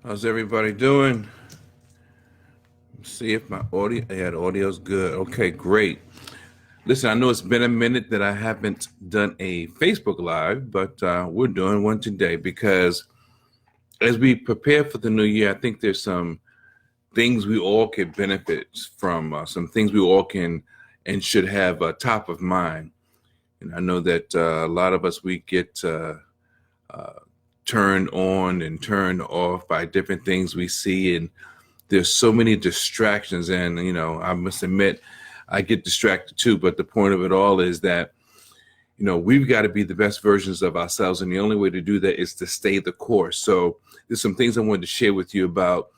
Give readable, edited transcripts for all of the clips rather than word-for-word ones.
How's everybody doing? See if my audio, yeah, the audio's good. Okay, great. Listen, I know it's been a minute that I haven't done a Facebook Live, but we're doing one today because as we prepare for the new year, I think there's some things we all can benefit from, some things we all can and should have top of mind. And I know that a lot of us, we get uh, turned on and turned off by different things we see, and there's so many distractions. And I must admit I get distracted too, but the point of it all is that we've got to be the best versions of ourselves, and the only way to do that is to stay the course. So there's some things I wanted to share with you about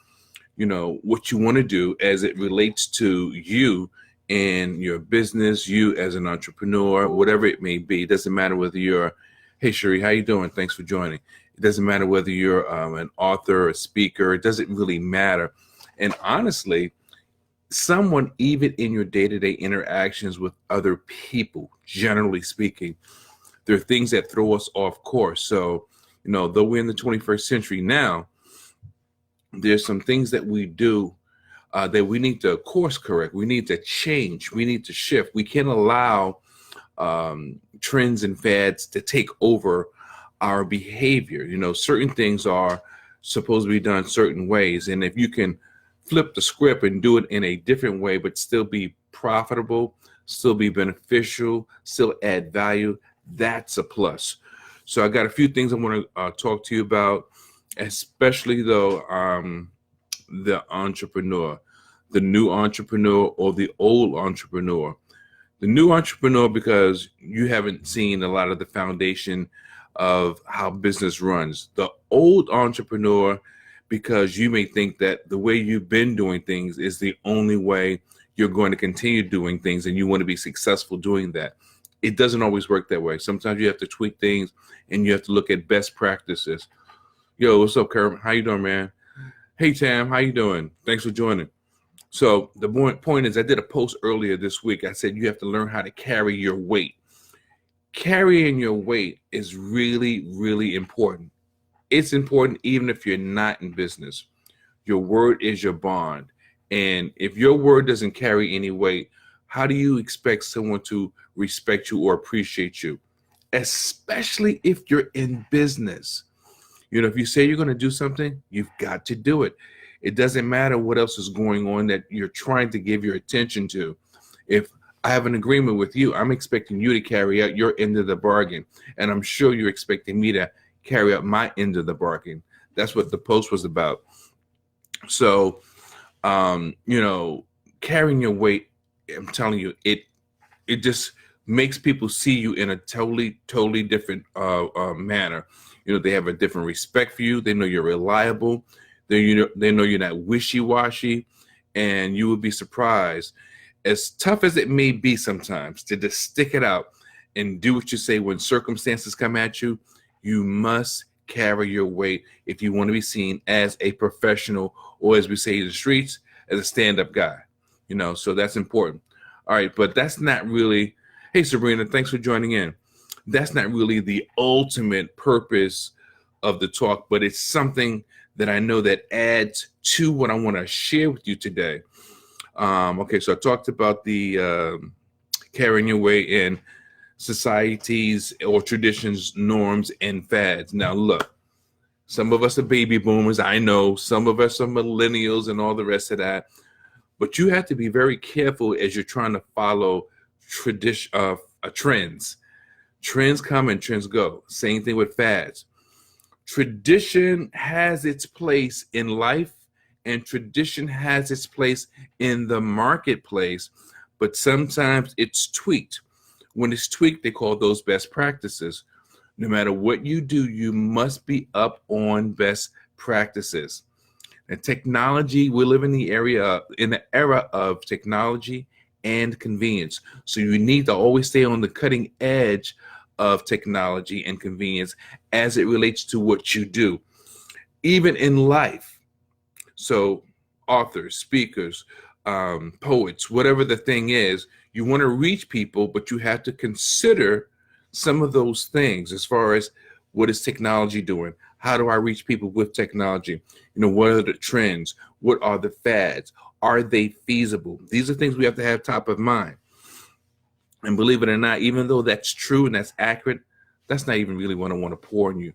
what you want to do as it relates to you and your business, you as an entrepreneur, whatever it may be. It doesn't matter whether you're, hey Sherry, how you doing, thanks for joining. It doesn't matter whether you're an author, a speaker. It doesn't really matter. And honestly, someone, even in your day-to-day interactions with other people, generally speaking, there are things that throw us off course. So, though we're in the 21st century now, there's some things that we do that we need to course correct. We need to change. We need to shift. We can't allow trends and fads to take over our behavior. Certain things are supposed to be done certain ways. And if you can flip the script and do it in a different way, but still be profitable, still be beneficial, still add value, that's a plus. So I got a few things I want to talk to you about, especially though the entrepreneur, the new entrepreneur or the old entrepreneur. The new entrepreneur, because you haven't seen a lot of the foundation of how business runs. The old entrepreneur, because you may think that the way you've been doing things is the only way you're going to continue doing things, and you want to be successful doing that. It doesn't always work that way. Sometimes you have to tweak things, and you have to look at best practices. Yo, what's up, Kerm? How you doing, man? Hey, Tam, how you doing? Thanks for joining. So the point is, I did a post earlier this week. I said you have to learn how to carry your weight. Carrying your weight is really, really important. It's important even if you're not in business. Your word is your bond. And if your word doesn't carry any weight, how do you expect someone to respect you or appreciate you? Especially if you're in business. If you say you're going to do something, you've got to do it. It doesn't matter what else is going on that you're trying to give your attention to. If I have an agreement with you, I'm expecting you to carry out your end of the bargain. And I'm sure you're expecting me to carry out my end of the bargain. That's what the post was about. So, carrying your weight, I'm telling you, it just makes people see you in a totally different manner. They have a different respect for you. They know you're reliable. They know you're not wishy-washy, and you would be surprised, as tough as it may be sometimes, to just stick it out and do what you say when circumstances come at you. You must carry your weight if you want to be seen as a professional, or as we say in the streets, as a stand-up guy. So that's important. All right, but that's not really, hey Sabrina, thanks for joining in. That's not really the ultimate purpose of the talk, but it's something that I know that adds to what I want to share with you today. Okay, so I talked about the carrying your weight in societies or traditions, norms, and fads. Now, look, some of us are baby boomers. I know some of us are millennials and all the rest of that. But you have to be very careful as you're trying to follow trends. Trends come and trends go. Same thing with fads. Tradition has its place in life, and tradition has its place in the marketplace, but sometimes it's tweaked. When it's tweaked, they call those best practices. No matter what you do, you must be up on best practices. And technology, we live in the era of technology and convenience. So you need to always stay on the cutting edge of technology and convenience as it relates to what you do, even in life. So authors, speakers, poets, whatever the thing is, you want to reach people, but you have to consider some of those things as far as What is technology doing? How do I reach people with technology? What are the trends? What are the fads? Are they feasible? These are things we have to have top of mind. And believe it or not, even though that's true and that's accurate, that's not even really what I want to pour on you.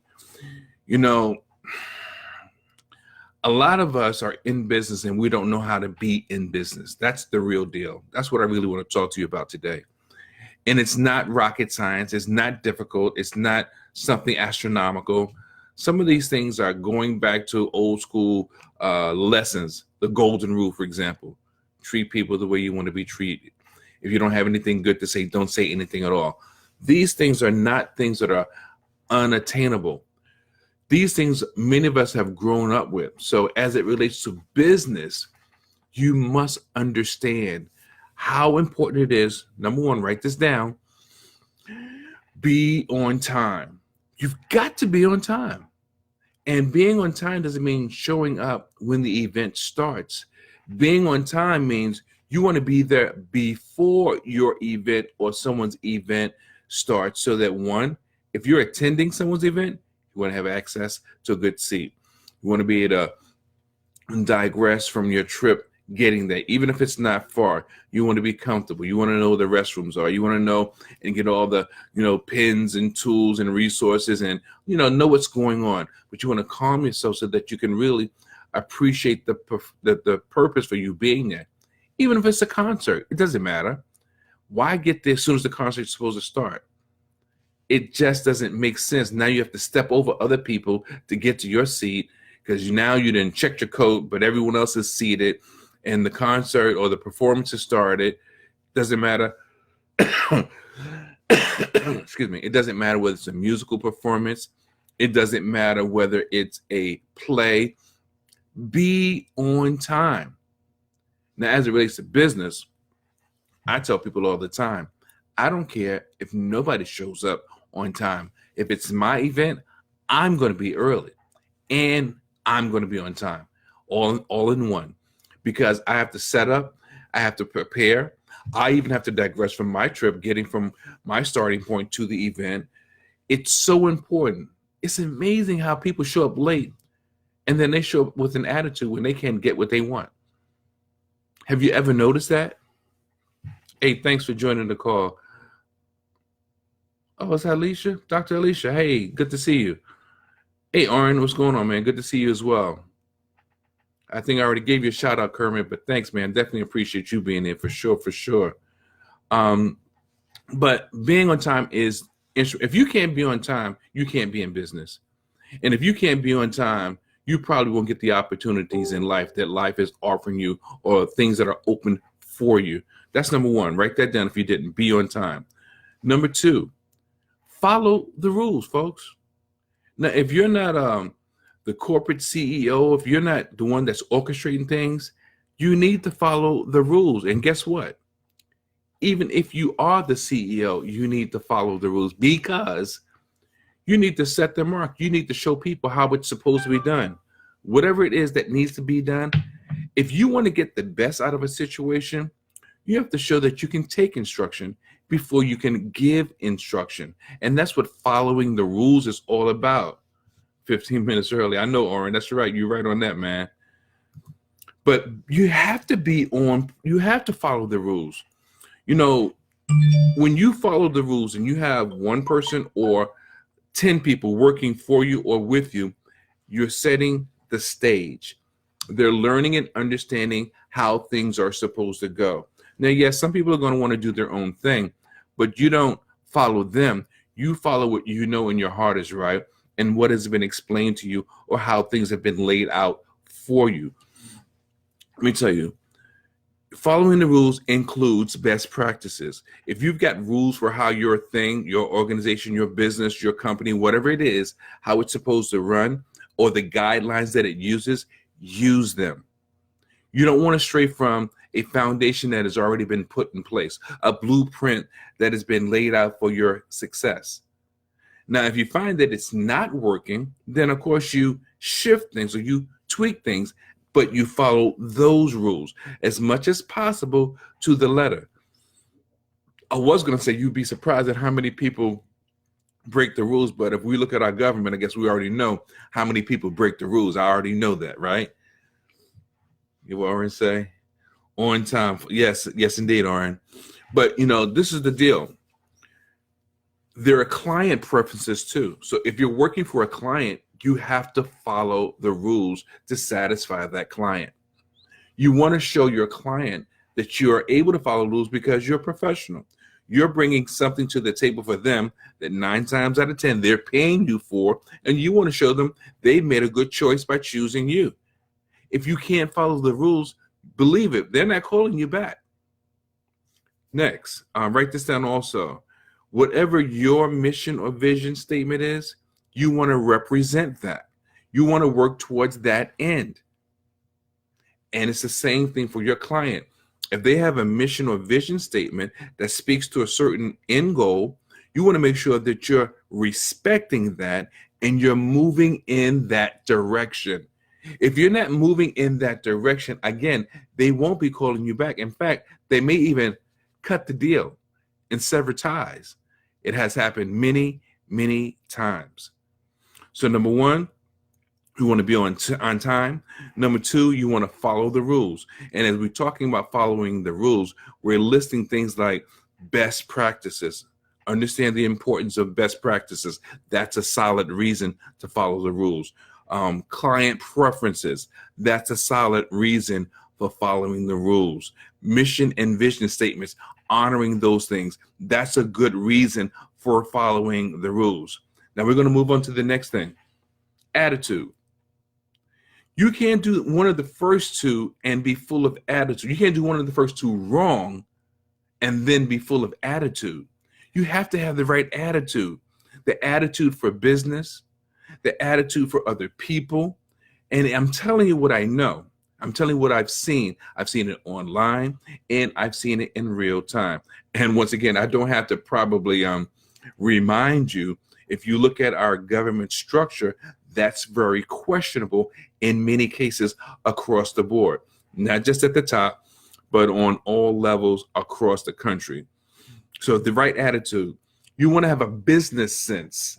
A lot of us are in business and we don't know how to be in business. That's the real deal. That's what I really want to talk to you about today. And it's not rocket science. It's not difficult. It's not something astronomical. Some of these things are going back to old school lessons. The golden rule, for example, treat people the way you want to be treated. If you don't have anything good to say, don't say anything at all. These things are not things that are unattainable. These things many of us have grown up with. So as it relates to business, you must understand how important it is. Number one, write this down. Be on time. You've got to be on time. And being on time doesn't mean showing up when the event starts. Being on time means you want to be there before your event or someone's event starts, so that one, if you're attending someone's event, you want to have access to a good seat. You want to be able to digress from your trip getting there, even if it's not far. You want to be comfortable. You want to know where the restrooms are. You want to know and get all the, pins and tools and resources and, know what's going on. But you want to calm yourself so that you can really appreciate the purpose for you being there. Even if it's a concert, it doesn't matter. Why get there as soon as the concert's supposed to start? It just doesn't make sense. Now you have to step over other people to get to your seat because now you didn't check your coat, but everyone else is seated and the concert or the performance has started. Doesn't matter. Excuse me. It doesn't matter whether it's a musical performance. It doesn't matter whether it's a play. Be on time. Now, as it relates to business, I tell people all the time, I don't care if nobody shows up on time. If it's my event, I'm going to be early and I'm going to be on time, all in one, because I have to set up, I have to prepare. I even have to digress from my trip, getting from my starting point to the event. It's so important. It's amazing how people show up late and then they show up with an attitude when they can't get what they want. Have you ever noticed that? Hey, thanks for joining the call. Oh, is that Alicia? Dr. Alicia, hey, good to see you. Hey, Aaron, what's going on, man? Good to see you as well. I think I already gave you a shout out, Kermit, but thanks, man. Definitely appreciate you being there for sure. But being on time is, if you can't be on time, you can't be in business. And if you can't be on time, you probably won't get the opportunities in life that life is offering you or things that are open for you. That's number one. Write that down if you didn't. Be on time. Number two, follow the rules, folks. Now, if you're not the corporate CEO, if you're not the one that's orchestrating things, you need to follow the rules. And guess what? Even if you are the CEO, you need to follow the rules because you need to set the mark. You need to show people how it's supposed to be done. Whatever it is that needs to be done, if you want to get the best out of a situation, you have to show that you can take instruction before you can give instruction. And that's what following the rules is all about. 15 minutes early. I know, Oren, that's right. You're right on that, man. But you have to follow the rules. When you follow the rules and you have one person or 10 people working for you or with you, you're setting the stage. They're learning and understanding how things are supposed to go. Now, yes, some people are going to want to do their own thing, but you don't follow them. You follow what you know in your heart is right and what has been explained to you or how things have been laid out for you. Let me tell you, following the rules includes best practices. If you've got rules for how your thing, your organization, your business, your company, whatever it is, how it's supposed to run, or the guidelines that it uses, use them. You don't want to stray from a foundation that has already been put in place, a blueprint that has been laid out for your success. Now, if you find that it's not working, then of course you shift things or you tweak things, but you follow those rules as much as possible to the letter. I was going to say you'd be surprised at how many people break the rules. But if we look at our government, I guess we already know how many people break the rules. I already know that, right? You will already say on time. Yes, yes, indeed, Oren. But this is the deal. There are client preferences too. So if you're working for a client, you have to follow the rules to satisfy that client. You want to show your client that you are able to follow rules because you're a professional. You're bringing something to the table for them that 9 times out of 10 they're paying you for, and you want to show them they made a good choice by choosing you. If you can't follow the rules, believe it, they're not calling you back. Next, write this down also. Whatever your mission or vision statement is, you want to represent that. You want to work towards that end. And it's the same thing for your client. If they have a mission or vision statement that speaks to a certain end goal, you want to make sure that you're respecting that and you're moving in that direction. If you're not moving in that direction, again, they won't be calling you back. In fact, they may even cut the deal and sever ties. It has happened many, many times. So number one, you want to be on time. Number two, you want to follow the rules. And as we're talking about following the rules, we're listing things like best practices. Understand the importance of best practices. That's a solid reason to follow the rules. Client preferences. That's a solid reason for following the rules. Mission and vision statements, honoring those things. That's a good reason for following the rules. Now we're going to move on to the next thing. Attitude. You can't do one of the first two and be full of attitude. You can't do one of the first two wrong and then be full of attitude. You have to have the right attitude. The attitude for business, the attitude for other people. And I'm telling you what I know. I'm telling you what I've seen. I've seen it online and I've seen it in real time. And once again, I don't have to probably remind you, if you look at our government structure, that's very questionable in many cases across the board, not just at the top, but on all levels across the country. So the right attitude, you want to have a business sense.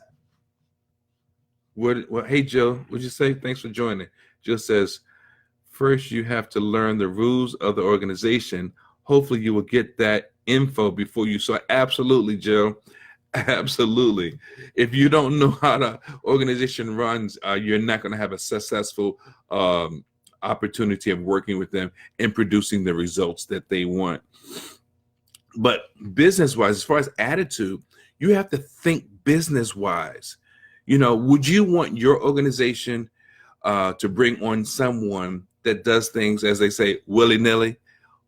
Hey, Jill, what'd you say? Thanks for joining. Jill says, first, you have to learn the rules of the organization. Hopefully you will get that info before you. So absolutely, Jill. Absolutely. If you don't know how the organization runs, you're not going to have a successful opportunity of working with them and producing the results that they want. But business-wise, as far as attitude, you have to think business-wise. Would you want your organization to bring on someone that does things, as they say, willy-nilly,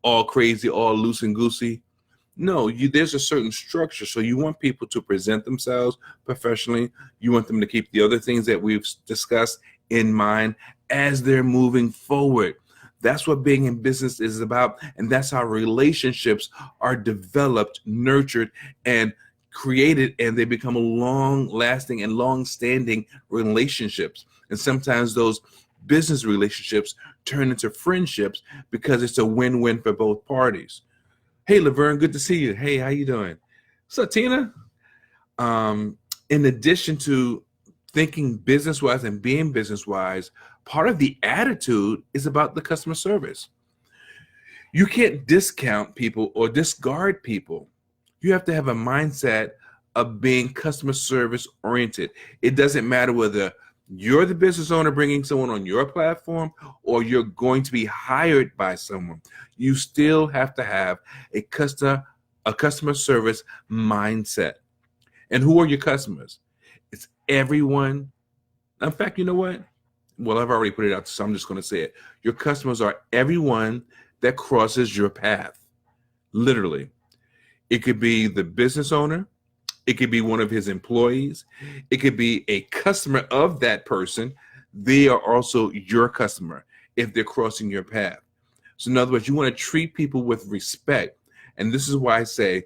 all crazy, all loose and goosey? No, there's a certain structure. So you want people to present themselves professionally. You want them to keep the other things that we've discussed in mind as they're moving forward. That's what being in business is about. And that's how relationships are developed, nurtured, and created, and they become long-lasting and long-standing relationships. And sometimes those business relationships turn into friendships because it's a win-win for both parties. Hey, Laverne, good to see you. Hey, how you doing? What's up, Tina? In addition to thinking business-wise and being business-wise, part of the attitude is about the customer service. You can't discount people or discard people. You have to have a mindset of being customer service oriented. It doesn't matter whether you're the business owner bringing someone on your platform or you're going to be hired by someone. You still have to have a customer service mindset. And who are your customers? It's everyone. In fact, you know what? Well, I've already put it out, so I'm just going to say it. Your customers are everyone that crosses your path. Literally. It could be the business owner. It could be one of his employees. It could be a customer of that person. They are also your customer if they're crossing your path. So in other words, you want to treat people with respect. And this is why I say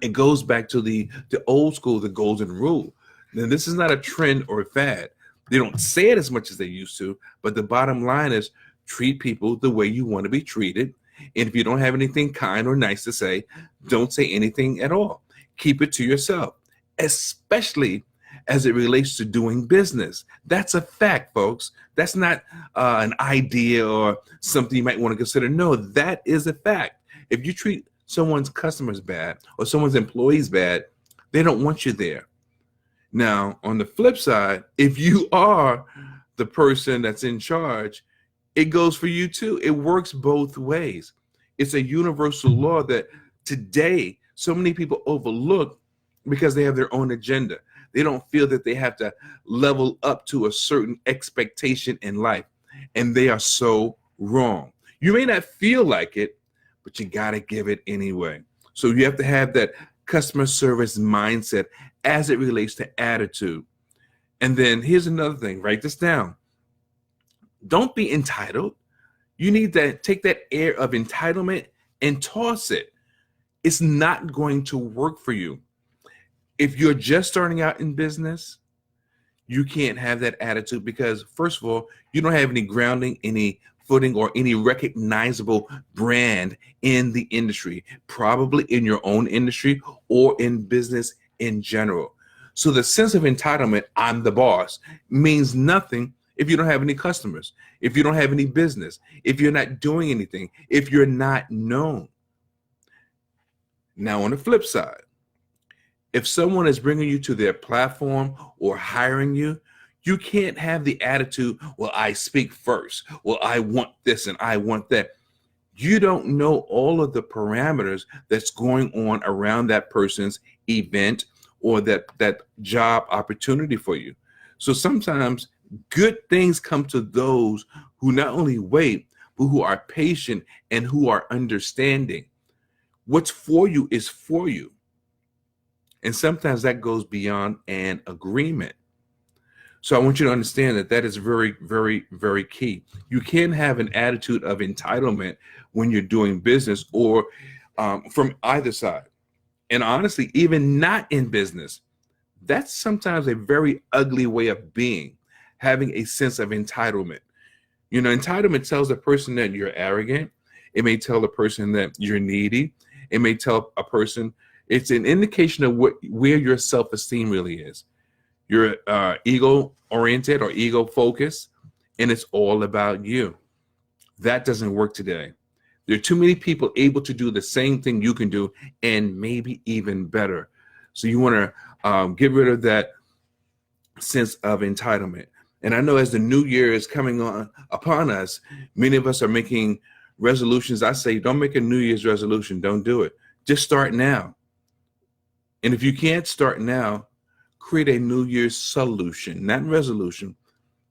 it goes back to the old school, the golden rule. Now, this is not a trend or a fad. They don't say it as much as they used to, but the bottom line is treat people the way you want to be treated. And if you don't have anything kind or nice to say, don't say anything at all. Keep it to yourself. especially as it relates to doing business. That's a fact, folks. That's not an idea or something you might want to consider. No, that is a fact. If you treat someone's customers bad or someone's employees bad, they don't want you there. Now, on the flip side, if you are the person that's in charge, it goes for you too. It works both ways. It's a universal law that today so many people overlook because they have their own agenda. They don't feel that they have to level up to a certain expectation in life. And they are so wrong. You may not feel like it, but you got to give it anyway. So you have to have that customer service mindset as it relates to attitude. And then here's another thing, write this down. Don't be entitled. You need to take that air of entitlement and toss it. It's not going to work for you. If you're just starting out in business, you can't have that attitude because, first of all, you don't have any grounding, any footing, or any recognizable brand in the industry, probably in your own industry or in business in general. So the sense of entitlement, I'm the boss, means nothing if you don't have any customers, if you don't have any business, if you're not doing anything, if you're not known. Now, on the flip side, if someone is bringing you to their platform or hiring you, you can't have the attitude, well, I speak first. Well, I want this and I want that. You don't know all of the parameters that's going on around that person's event or that job opportunity for you. So sometimes good things come to those who not only wait, but who are patient and who are understanding. What's for you is for you. And sometimes that goes beyond an agreement. So I want you to understand that is very, very, very key. You can't have an attitude of entitlement when you're doing business or from either side. And honestly, even not in business, that's sometimes a very ugly way of being, having a sense of entitlement. You know, entitlement tells a person that you're arrogant. It may tell a person that you're needy. It may tell a person, it's an indication of where your self-esteem really is. You're ego-oriented or ego-focused, and it's all about you. That doesn't work today. There are too many people able to do the same thing you can do, and maybe even better. So you want to get rid of that sense of entitlement. And I know as the new year is coming on upon us, many of us are making resolutions. I say, don't make a New Year's resolution. Don't do it. Just start now. And if you can't start now, create a New Year's solution, not resolution,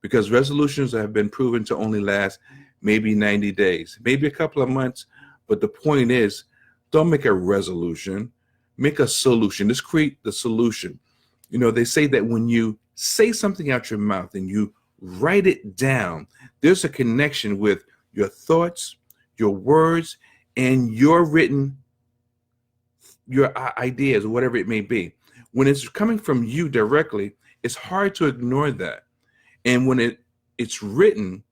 because resolutions have been proven to only last maybe 90 days, maybe a couple of months. But the point is, don't make a resolution, make a solution. Just create the solution. You know, they say that when you say something out your mouth and you write it down, there's a connection with your thoughts, your words, and your ideas, or whatever it may be. When it's coming from you directly, it's hard to ignore that. And when it's written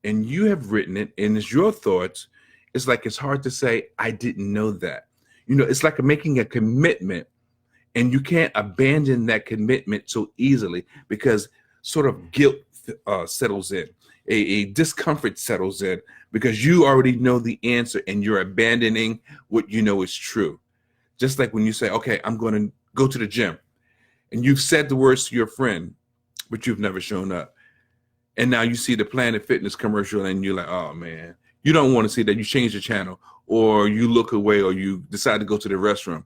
and you have written it and it's your thoughts, it's like it's hard to say, I didn't know that. You know, it's like making a commitment, and you can't abandon that commitment so easily because sort of guilt settles in, a discomfort settles in because you already know the answer and you're abandoning what you know is true. Just like when you say, okay, I'm going to go to the gym, and you've said the words to your friend, but you've never shown up. And now you see the Planet Fitness commercial and you're like, oh man, you don't want to see that. You change the channel, or you look away, or you decide to go to the restroom.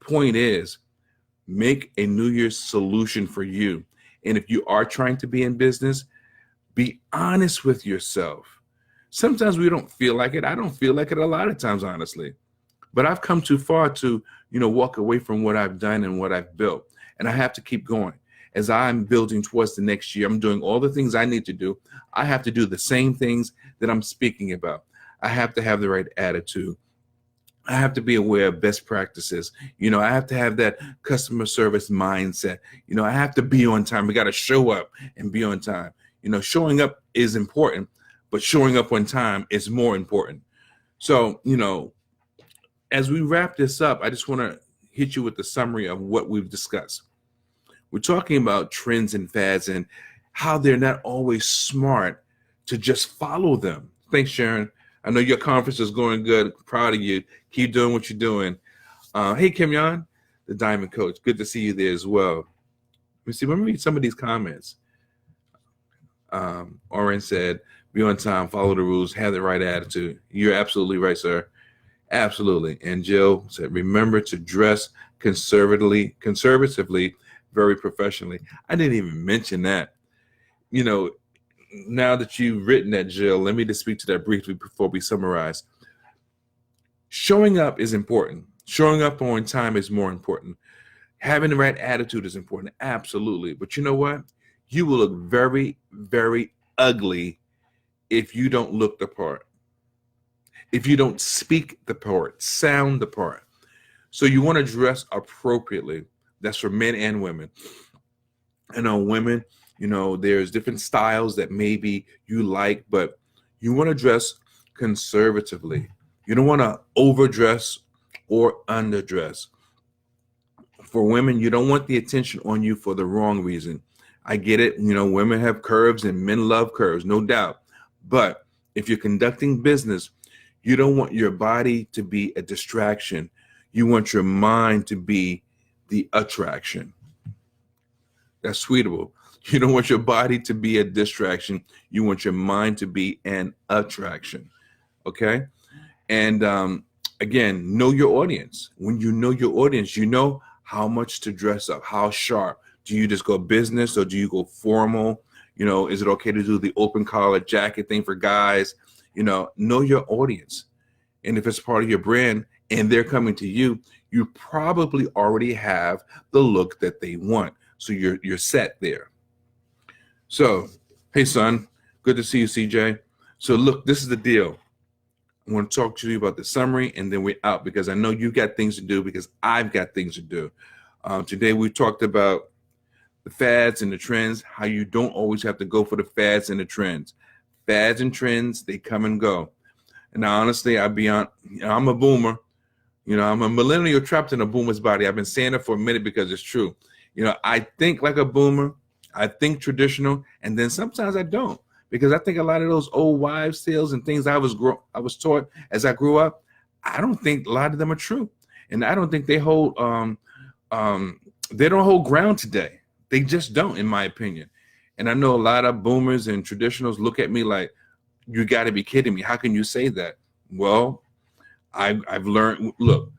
Point is, make a New Year's solution for you. And if you are trying to be in business, be honest with yourself. Sometimes we don't feel like it. I don't feel like it a lot of times, honestly. But I've come too far to, walk away from what I've done and what I've built. And I have to keep going. As I'm building towards the next year, I'm doing all the things I need to do. I have to do the same things that I'm speaking about. I have to have the right attitude. I have to be aware of best practices. I have to have that customer service mindset. I have to be on time. We got to show up and be on time. Showing up is important, but showing up on time is more important. So, as we wrap this up, I just want to hit you with the summary of what we've discussed. We're talking about trends and fads and how they're not always smart to just follow them. Thanks, Sharon. I know your conference is going good. Proud of you. Keep doing what you're doing. Hey, Kim Yon, the Diamond Coach. Good to see you there as well. Let me read some of these comments. Oren said, be on time, follow the rules, have the right attitude. You're absolutely right, sir. Absolutely. And Jill said, remember to dress conservatively, very professionally. I didn't even mention that. You know, now that you've written that, Jill, let me just speak to that briefly before we summarize. Showing up is important. Showing up on time is more important. Having the right attitude is important. Absolutely. But you know what? You will look very, very ugly if you don't look the part. If you don't speak the part, sound the part. So you want to dress appropriately. That's for men and women. And on women, you know, there's different styles that maybe you like, but you want to dress conservatively. You don't want to overdress or underdress. For women, you don't want the attention on you for the wrong reason. I get it. You know, women have curves and men love curves, no doubt. But if you're conducting business, you don't want your body to be a distraction. You want your mind to be the attraction. That's tweetable. You don't want your body to be a distraction. You want your mind to be an attraction. Okay? And again, know your audience. When you know your audience, you know how much to dress up, how sharp. Do you just go business or do you go formal? You know, is it okay to do the open collar jacket thing for guys? You know your audience. And if it's part of your brand and they're coming to you, you probably already have the look that they want. So you're set there. So, hey, son, good to see you, CJ. So look, this is the deal. I want to talk to you about the summary and then we're out because I know you got things to do because I've got things to do. Today we talked about the fads and the trends, how you don't always have to go for the fads and the trends. Fads and trends, they come and go. And honestly, I'm a boomer. You know, I'm a millennial trapped in a boomer's body. I've been saying it for a minute because it's true. You know, I think like a boomer. I think traditional. And then sometimes I don't. Because I think a lot of those old wives' tales and things I was taught as I grew up, I don't think a lot of them are true. And I don't think they hold they don't hold ground today. They just don't, in my opinion. And I know a lot of boomers and traditionals look at me like, you got to be kidding me. How can you say that? Well, I've learned, look,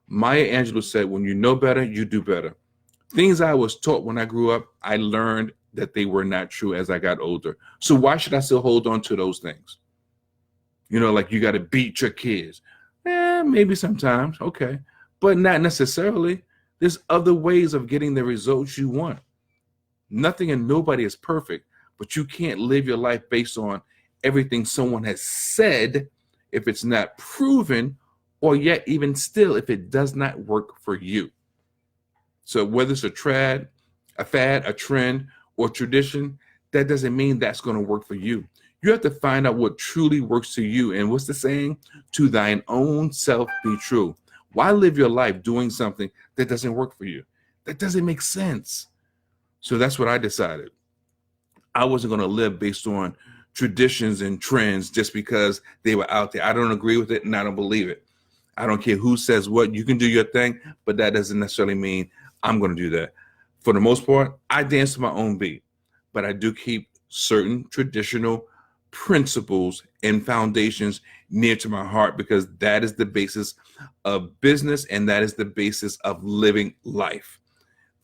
Maya Angelou said, when you know better, you do better. Things I was taught when I grew up, I learned that they were not true as I got older. So why should I still hold on to those things? You know, like you got to beat your kids. Maybe sometimes, okay. But not necessarily. There's other ways of getting the results you want. Nothing and nobody is perfect, but you can't live your life based on everything someone has said if it's not proven, or yet even still if it does not work for you. So whether it's a fad, a trend, or tradition, that doesn't mean that's going to work for you. You have to find out what truly works to you. And what's the saying? To thine own self be true. Why live your life doing something that doesn't work for you? That doesn't make sense. So that's what I decided. I wasn't going to live based on traditions and trends just because they were out there. I don't agree with it and I don't believe it. I don't care who says what. You can do your thing, but that doesn't necessarily mean I'm going to do that. For the most part, I dance to my own beat, but I do keep certain traditional principles and foundations near to my heart because that is the basis of business and that is the basis of living life.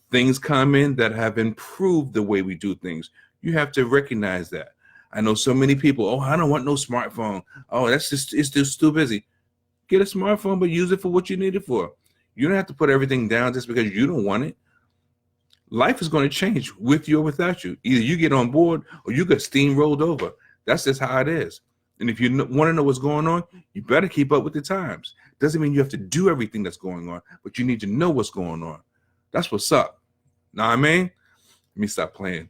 Things come in that have improved the way we do things. You have to recognize that. I know so many people, oh, I don't want no smartphone. Oh, it's just too busy. Get a smartphone, but use it for what you need it for. You don't have to put everything down just because you don't want it. Life is going to change with you or without you. Either you get on board or you get steamrolled over. That's just how it is. And if you want to know what's going on, you better keep up with the times. Doesn't mean you have to do everything that's going on, but you need to know what's going on. That's what's up. Know what I mean? Let me stop playing.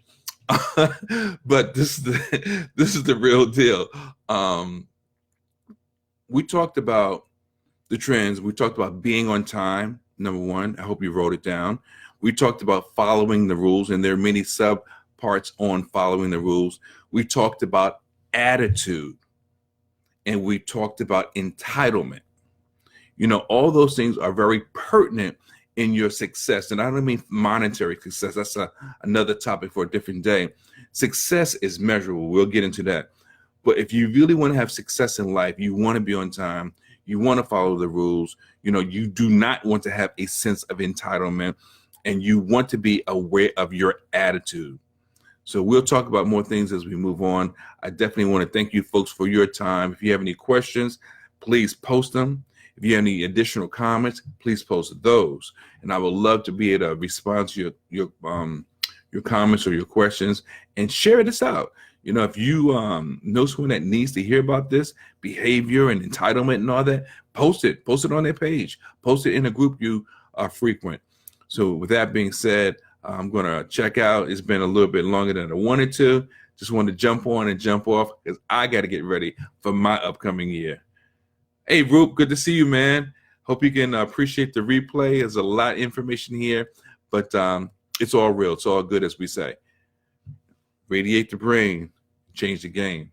But this is the real deal. We talked about the trends. We talked about being on time. Number one, I hope you wrote it down. We talked about following the rules, and there are many sub parts on following the rules. We talked about attitude, and we talked about entitlement. All those things are very pertinent in your success. And I don't mean monetary success. That's another topic for a different day. Success is measurable. We'll get into that. But if you really want to have success in life, you want to be on time, you want to follow the rules, you do not want to have a sense of entitlement, and you want to be aware of your attitude. So we'll talk about more things as we move on. I definitely want to thank you folks for your time. If you have any questions, please post them. If you have any additional comments, please post those. And I would love to be able to respond to your comments or your questions and share this out. If you know someone that needs to hear about this behavior and entitlement and all that, post it on their page, post it in a group you frequent. So with that being said, I'm going to check out. It's been a little bit longer than I wanted to. Just wanted to jump on and jump off because I got to get ready for my upcoming year. Hey, Roop, good to see you, man. Hope you can appreciate the replay. There's a lot of information here, but it's all real. It's all good, as we say. Radiate the brain, change the game.